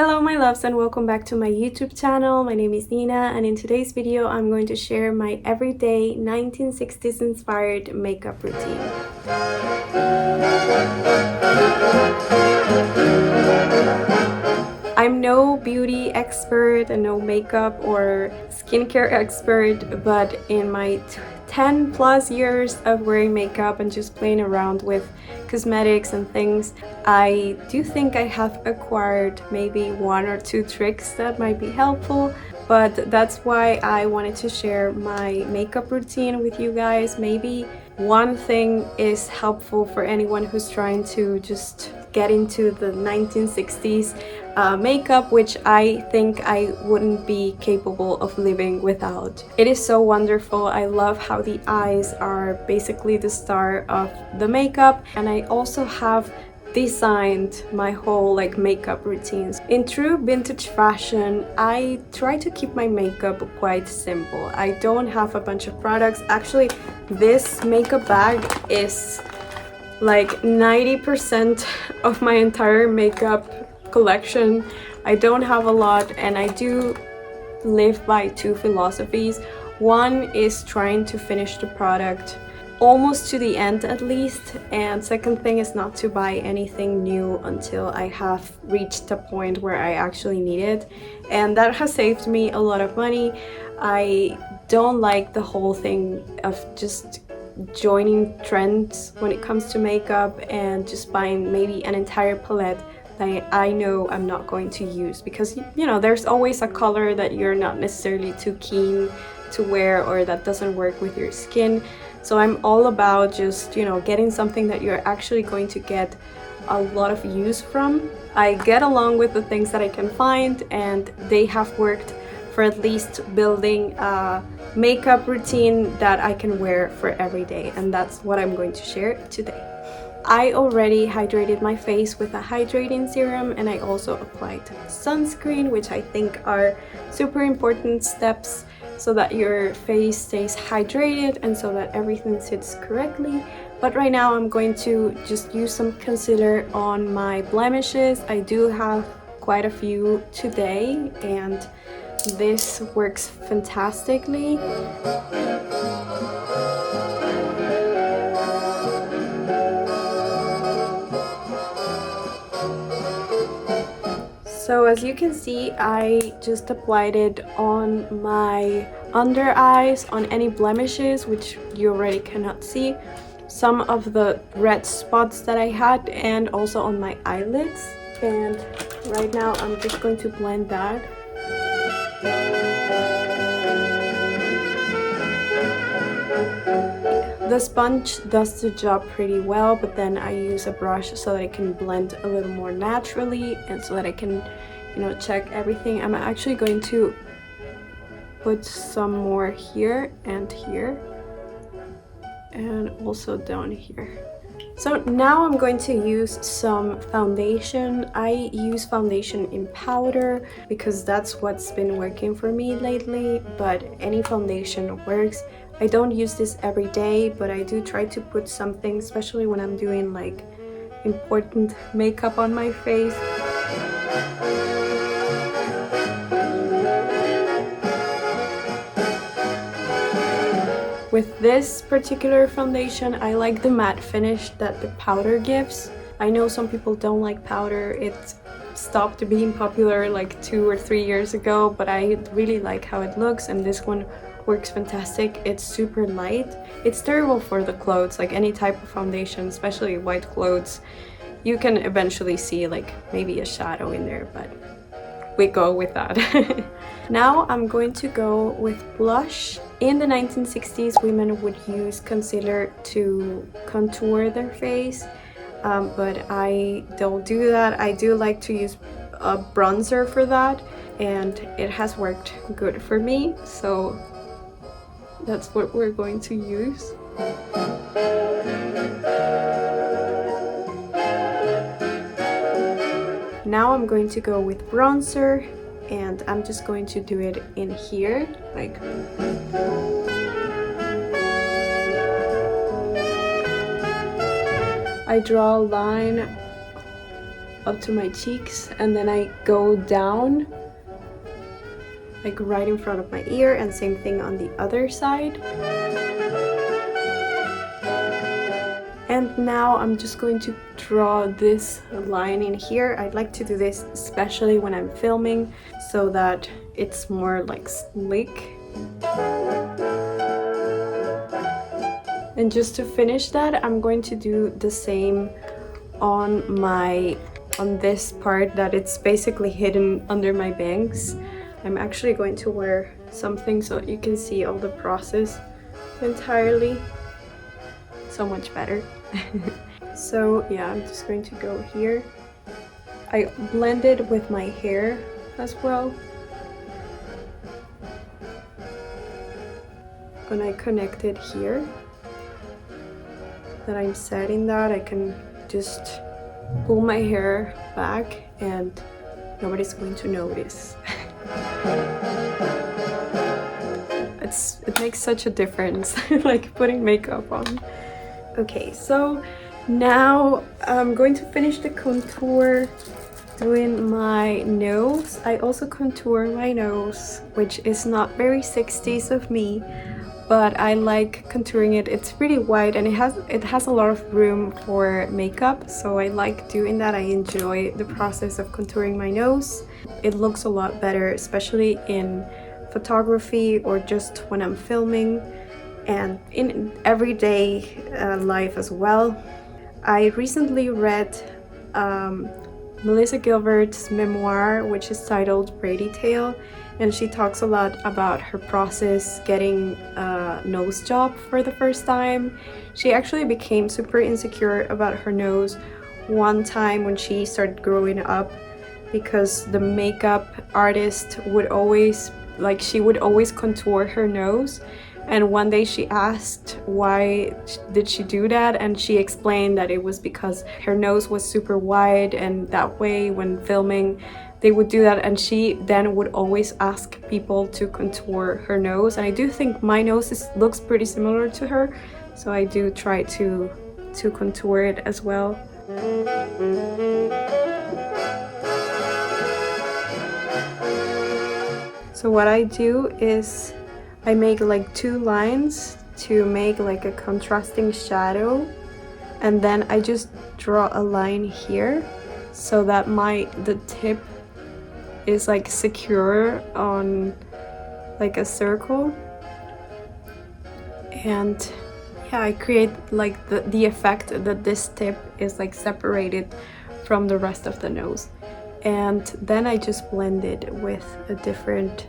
Hello my loves and welcome back to my YouTube channel. My name is Nina and in today's video I'm going to share my everyday 1960s inspired makeup routine. I'm no beauty expert and no makeup or skincare expert, but in my 10 plus years of wearing makeup and just playing around with cosmetics and things, I do think I have acquired maybe one or two tricks that might be helpful. But that's why I wanted to share my makeup routine with you guys. Maybe one thing is helpful for anyone who's trying to just get into the 1960s makeup, which I think I wouldn't be capable of living without. It is so wonderful. I love how the eyes are basically the star of the makeup, and I also have designed my whole makeup routines. In true vintage fashion, I try to keep my makeup quite simple. I don't have a bunch of products. Actually, this makeup bag is like 90% of my entire makeup collection. I don't have a lot, and I do live by two philosophies. One is trying to finish the product almost to the end at least, and second thing is not to buy anything new until I have reached a point where I actually need it, and that has saved me a lot of money. I don't like the whole thing of just joining trends when it comes to makeup and just buying maybe an entire palette that I know I'm not going to use, because you know there's always a color that you're not necessarily too keen to wear or that doesn't work with your skin. So I'm all about just, you know, getting something that you're actually going to get a lot of use from. I get along with the things that I can find, and they have worked for at least building a makeup routine that I can wear for every day, and that's what I'm going to share today. I already hydrated my face with a hydrating serum, and I also applied sunscreen, which I think are super important steps so that your face stays hydrated and so that everything sits correctly. But right now I'm going to just use some concealer on my blemishes. I do have quite a few today, and this works fantastically. So as you can see, I just applied it on my under eyes, on any blemishes, which you already cannot see, some of the red spots that I had, and also on my eyelids. And right now I'm just going to blend that. The sponge does the job pretty well, but then I use a brush so that I can blend a little more naturally and so that I can, you know, check everything. I'm actually going to put some more here and also down here. So now I'm going to use some foundation. I use foundation in powder because that's what's been working for me lately, but any foundation works. I don't use this every day, but I do try to put something, especially when I'm doing like important makeup on my face. With this particular foundation, I like the matte finish that the powder gives. I know some people don't like powder. It stopped being popular like 2 or 3 years ago, but I really like how it looks, and this one works fantastic. It's super light. It's terrible for the clothes, like any type of foundation, especially white clothes. You can eventually see like maybe a shadow in there, but we go with that. Now I'm going to go with blush. In the 1960s, women would use concealer to contour their face, but I don't do that. I do like to use a bronzer for that, and it has worked good for me, so that's what we're going to use. Now I'm going to go with bronzer, and I'm just going to do it in here, like I draw a line up to my cheeks, and then I go down like right in front of my ear, and same thing on the other side. And now I'm just going to draw this line in here. I like to do this especially when I'm filming so that it's more like slick. And just to finish that, I'm going to do the same on this part that it's basically hidden under my bangs. I'm actually going to wear something so you can see all the process entirely. So much better. So yeah, I'm just going to go here. I blended with my hair as well. When I connect it here, that I'm setting that, I can just pull my hair back and nobody's going to notice. It makes such a difference, like putting makeup on. Okay, so now I'm going to finish the contour doing my nose. I also contour my nose, which is not very 60s of me, but I like contouring it. It's pretty wide and it has a lot of room for makeup, so I like doing that. I enjoy the process of contouring my nose. It looks a lot better, especially in photography or just when I'm filming and in everyday life as well. I recently read Melissa Gilbert's memoir, which is titled Braidie Tale, and she talks a lot about her process getting a nose job for the first time. She actually became super insecure about her nose one time when she started growing up, because the makeup artist would always contour her nose, and one day she asked why did she do that, and she explained that it was because her nose was super wide, and that way when filming they would do that, and she then would always ask people to contour her nose. And I do think my nose looks pretty similar to her, so I do try to contour it as well. So what I do is I make like 2 lines to make like a contrasting shadow, and then I just draw a line here so that the tip is like secure on like a circle. And yeah, I create like the effect that this tip is like separated from the rest of the nose. And then I just blend it with a different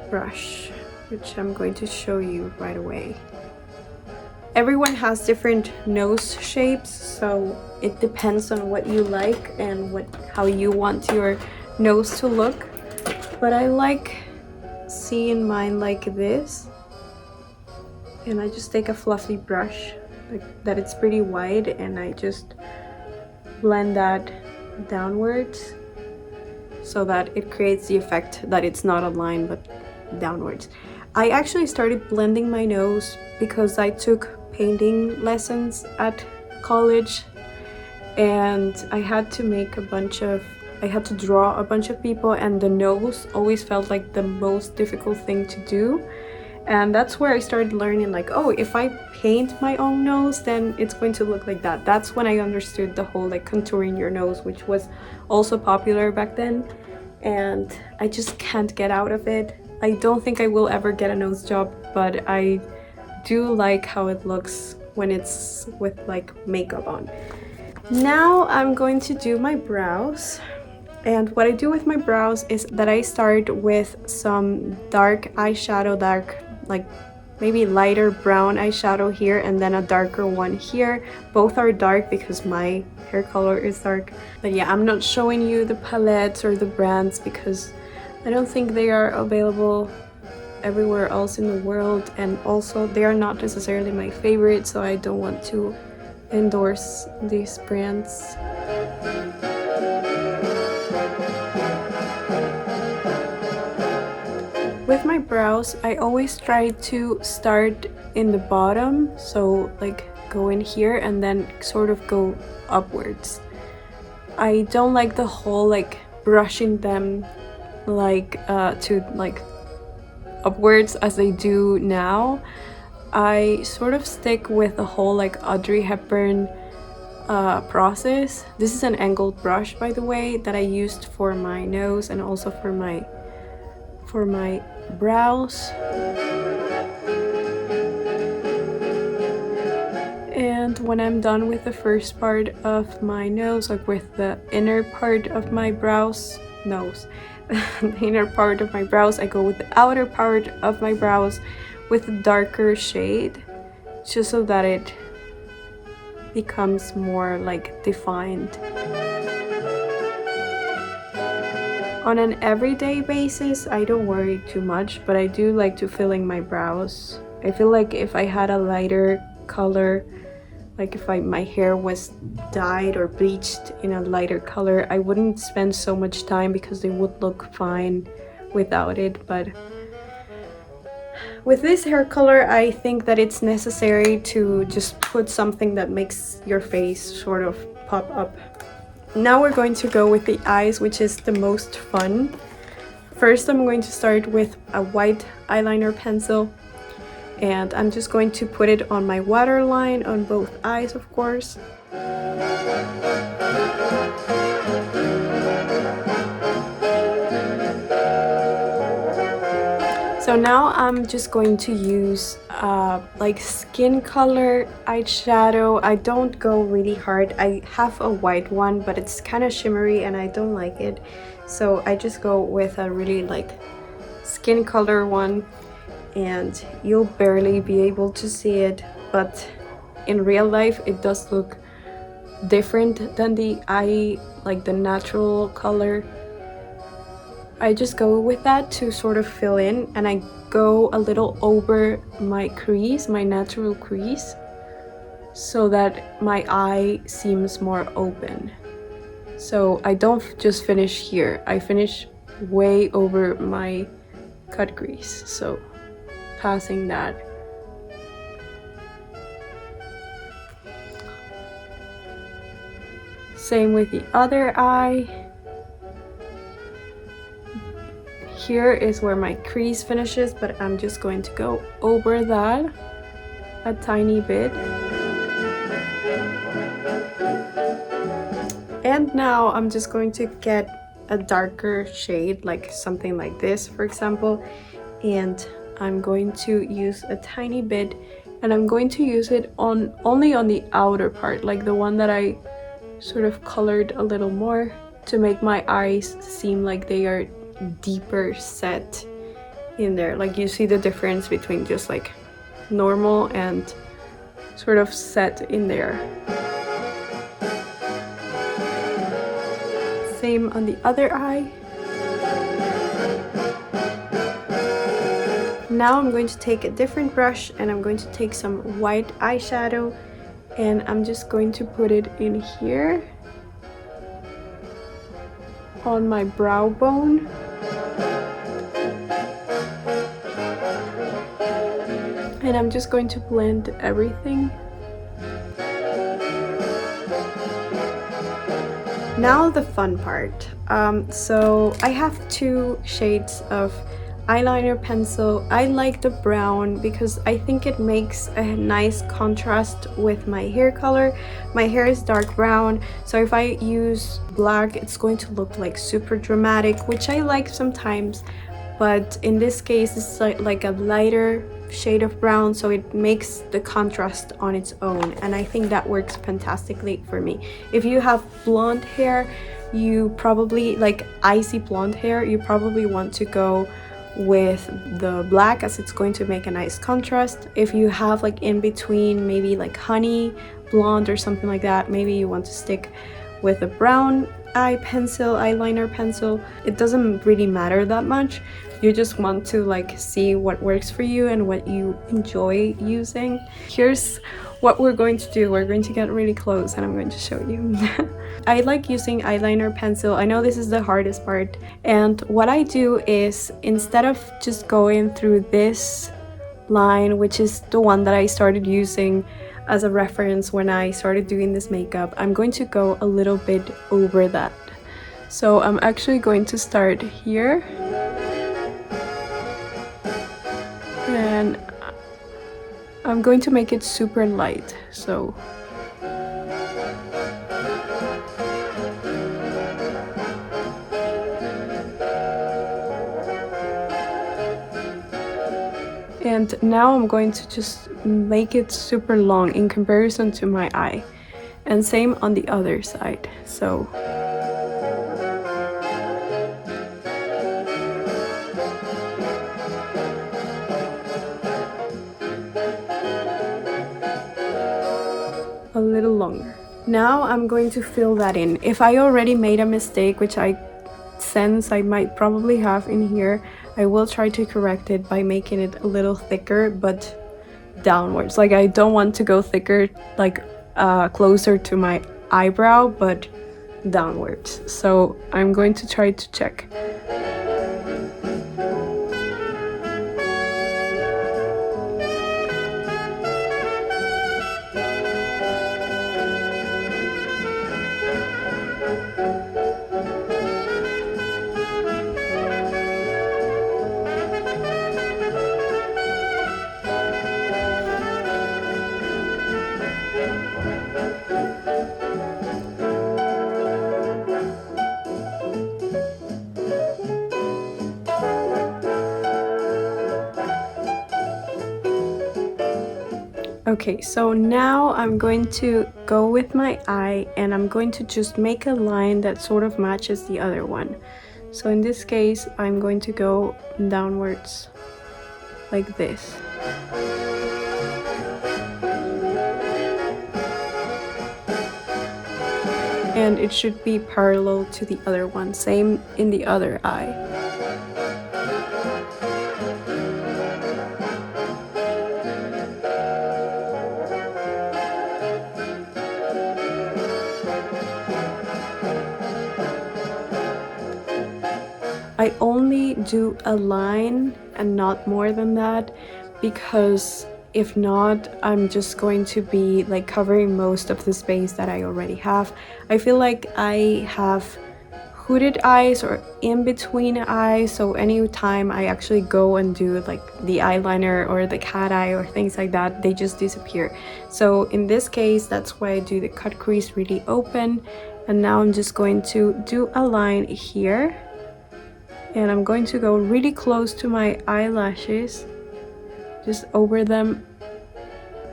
brush, which I'm going to show you right away. Everyone has different nose shapes, so it depends on what you like and how you want your nose to look. But I like seeing mine like this, and I just take a fluffy brush like that, it's pretty wide, and I just blend that downwards so that it creates the effect that it's not a line but downwards. I actually started blending my nose because I took painting lessons at college, and I had to draw a bunch of people, and the nose always felt like the most difficult thing to do. And that's where I started learning, like, oh, if I paint my own nose, then it's going to look like that. That's when I understood the whole like contouring your nose, which was also popular back then, and I just can't get out of it. I don't think I will ever get a nose job, but I do like how it looks when it's with like makeup on. Now I'm going to do my brows. And what I do with my brows is that I start with some dark eyeshadow, like maybe lighter brown eyeshadow here, and then a darker one here. Both are dark because my hair color is dark. But yeah, I'm not showing you the palettes or the brands because I don't think they are available everywhere else in the world, and also they are not necessarily my favorite, so I don't want to endorse these brands. With my brows, I always try to start in the bottom, so like go in here and then sort of go upwards. I don't like the whole like brushing them like to like upwards as they do now. I sort of stick with the whole like Audrey Hepburn process. This is an angled brush, by the way, that I used for my nose and also for my brows. And when I'm done with the first part of my nose, like with the inner part of my brows, the inner part of my brows, I go with the outer part of my brows with a darker shade, just so that it becomes more like defined. On an everyday basis, I don't worry too much, but I do like to fill in my brows. I feel like if I had a lighter color, like if my hair was dyed or bleached in a lighter color, I wouldn't spend so much time because they would look fine without it. But with this hair color, I think that it's necessary to just put something that makes your face sort of pop up. Now we're going to go with the eyes, which is the most fun. First, I'm going to start with a white eyeliner pencil, and I'm just going to put it on my waterline on both eyes, of course. So now I'm just going to use like skin color eyeshadow. I don't go really hard. I have a white one, but it's kind of shimmery and I don't like it. So I just go with a really like skin color one, and you'll barely be able to see it, but in real life it does look different than the natural color. I just go with that to sort of fill in, and I go a little over my crease, my natural crease, so that my eye seems more open. So I don't just finish here, I finish way over my cut crease, so passing that. Same with the other eye. Here is where my crease finishes, but I'm just going to go over that a tiny bit. And now I'm just going to get a darker shade, like something like this, for example, and I'm going to use a tiny bit, and I'm going to use it only on the outer part, like the one that I sort of colored a little more, to make my eyes seem like they are deeper set in there. Like you see the difference between just like normal and sort of set in there. Same on the other eye. Now I'm going to take a different brush and I'm going to take some white eyeshadow, and I'm just going to put it in here on my brow bone. And I'm just going to blend everything. Now the fun part. So I have two shades of eyeliner pencil. I like the brown because I think it makes a nice contrast with my hair color. My hair is dark brown, so if I use black, it's going to look like super dramatic, which I like sometimes, but in this case it's like a lighter shade of brown, so it makes the contrast on its own, and I think that works fantastically for me. If you have blonde hair, you probably like icy blonde hair, you probably want to go with the black, as it's going to make a nice contrast. If you have like in between, maybe like honey blonde or something like that, maybe you want to stick with a brown eyeliner pencil. It doesn't really matter that much. You just want to like see what works for you and what you enjoy using. Here's what we're going to do. We're going to get really close and I'm going to show you. I like using eyeliner pencil. I know this is the hardest part, and what I do is, instead of just going through this line, which is the one that I started using as a reference when I started doing this makeup, I'm going to go a little bit over that. So I'm actually going to start here, and I'm going to make it super light. So and now I'm going to just make it super long in comparison to my eye, and same on the other side. So a little longer. Now I'm going to fill that in. If I already made a mistake, which I sense I might probably have in here, I will try to correct it by making it a little thicker, but downwards. Like, I don't want to go thicker, like closer to my eyebrow, but downwards. So I'm going to try to check. Okay, so now I'm going to go with my eye, and I'm going to just make a line that sort of matches the other one. So in this case, I'm going to go downwards like this. And it should be parallel to the other one, same in the other eye. I only do a line and not more than that, because if not, I'm just going to be like covering most of the space that I already have. I feel like I have hooded eyes or in between eyes, so anytime I actually go and do like the eyeliner or the cat eye or things like that, they just disappear. So in this case, that's why I do the cut crease really open. And now I'm just going to do a line here. And I'm going to go really close to my eyelashes, just over them,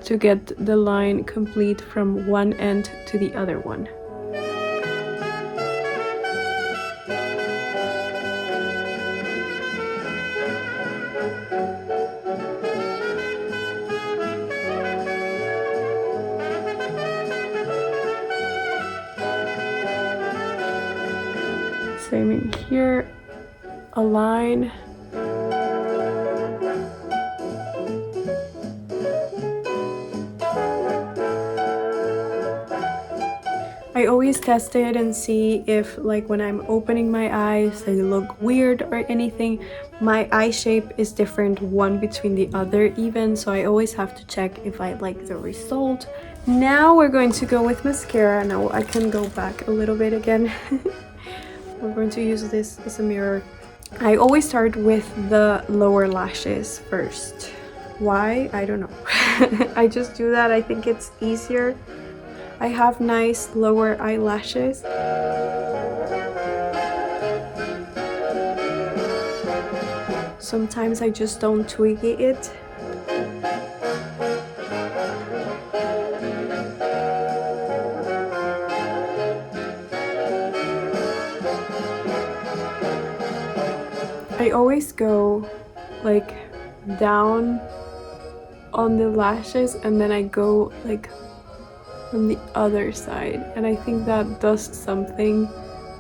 to get the line complete from one end to the other one. Same in here. A line. I always test it and see if, like, when I'm opening my eyes, they look weird or anything. My eye shape is different one between the other even, so I always have to check if I like the result. Now we're going to go with mascara. Now I can go back a little bit again. We're going to use this as a mirror. I always start with the lower lashes first. Why? I don't know. I just do that. I think it's easier. I have nice lower eyelashes. Sometimes I just don't twiggy it. I always go like down on the lashes, and then I go like from the other side, and I think that does something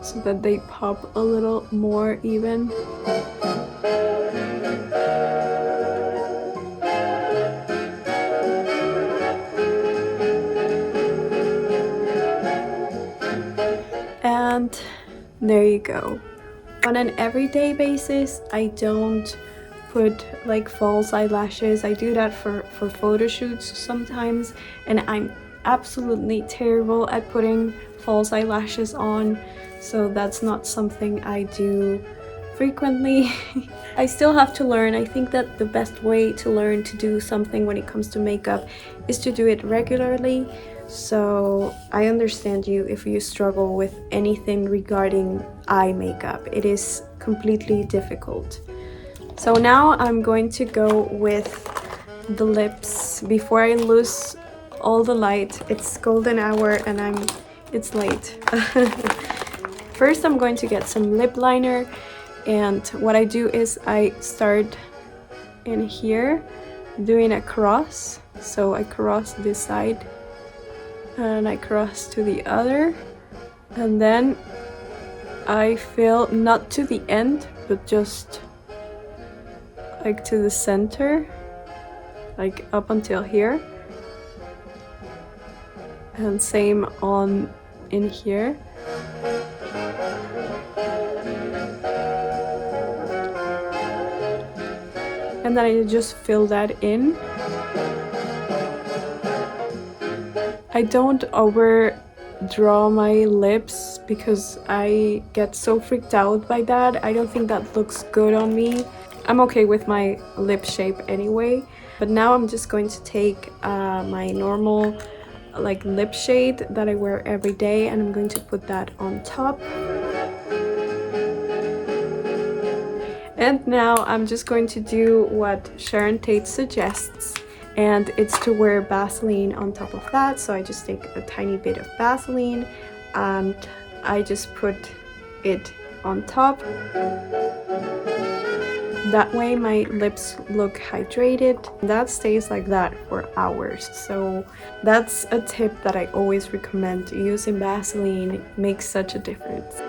so that they pop a little more even. And there you go. On an everyday basis, I don't put like false eyelashes. I do that for photo shoots sometimes, and I'm absolutely terrible at putting false eyelashes on, so that's not something I do frequently. I still have to learn. I think that the best way to learn to do something when it comes to makeup is to do it regularly. So I understand you if you struggle with anything regarding eye makeup. It is completely difficult. So now I'm going to go with the lips before I lose all the light. It's golden hour and it's late. First I'm going to get some lip liner, and what I do is I start in here doing a cross. So I cross this side and I cross to the other, and then I fill not to the end but just like to the center, like up until here, and same on in here. And then I just fill that in. I don't overdraw my lips because I get so freaked out by that. I don't think that looks good on me. I'm okay with my lip shape anyway. But now I'm just going to take my normal like lip shade that I wear every day, and I'm going to put that on top. And now I'm just going to do what Sharon Tate suggests, and it's to wear Vaseline on top of that. So I just take a tiny bit of Vaseline and I just put it on top. That way my lips look hydrated. That stays like that for hours. So that's a tip that I always recommend. Using Vaseline makes such a difference.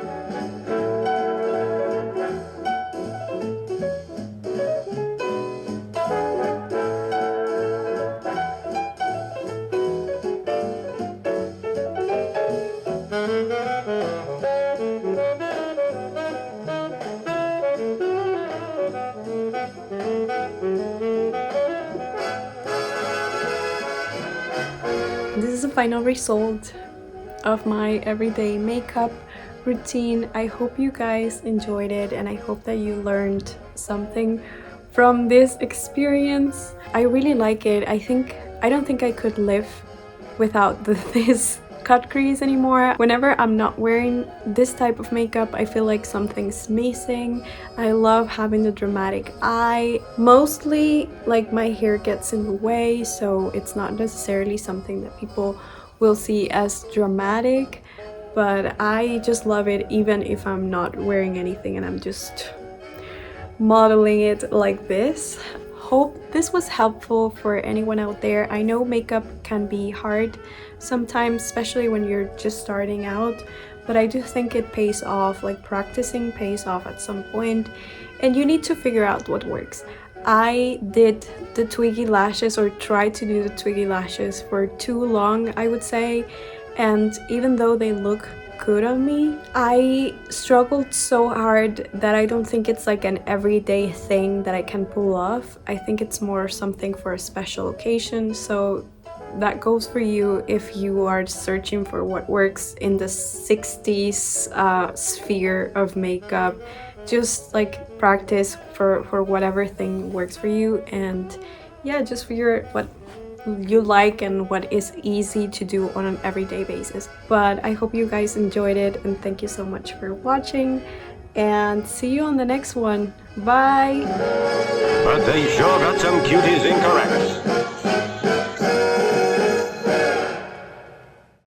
This is the final result of my everyday makeup routine. I hope you guys enjoyed it, and I hope that you learned something from this experience. I really like it. I don't think I could live without this cut crease anymore. Whenever I'm not wearing this type of makeup, I feel like something's missing. I love having the dramatic eye. Mostly like my hair gets in the way, so it's not necessarily something that people will see as dramatic, but I just love it even if I'm not wearing anything and I'm just modeling it like this. Hope this was helpful for anyone out there. I know makeup can be hard sometimes, especially when you're just starting out, but I do think it pays off. Like practicing pays off at some point, and you need to figure out what works. I did the twiggy lashes, or tried to do the twiggy lashes, for too long, I would say, and even though they look good on me, I struggled so hard that I don't think it's like an everyday thing that I can pull off. I think it's more something for a special occasion, so that goes for you if you are searching for what works in the 60s sphere of makeup. Just like practice for whatever thing works for you, and yeah, just figure what you like and what is easy to do on an everyday basis. But I hope you guys enjoyed it, and thank you so much for watching, and see you on the next one. Bye! But they sure got some cuties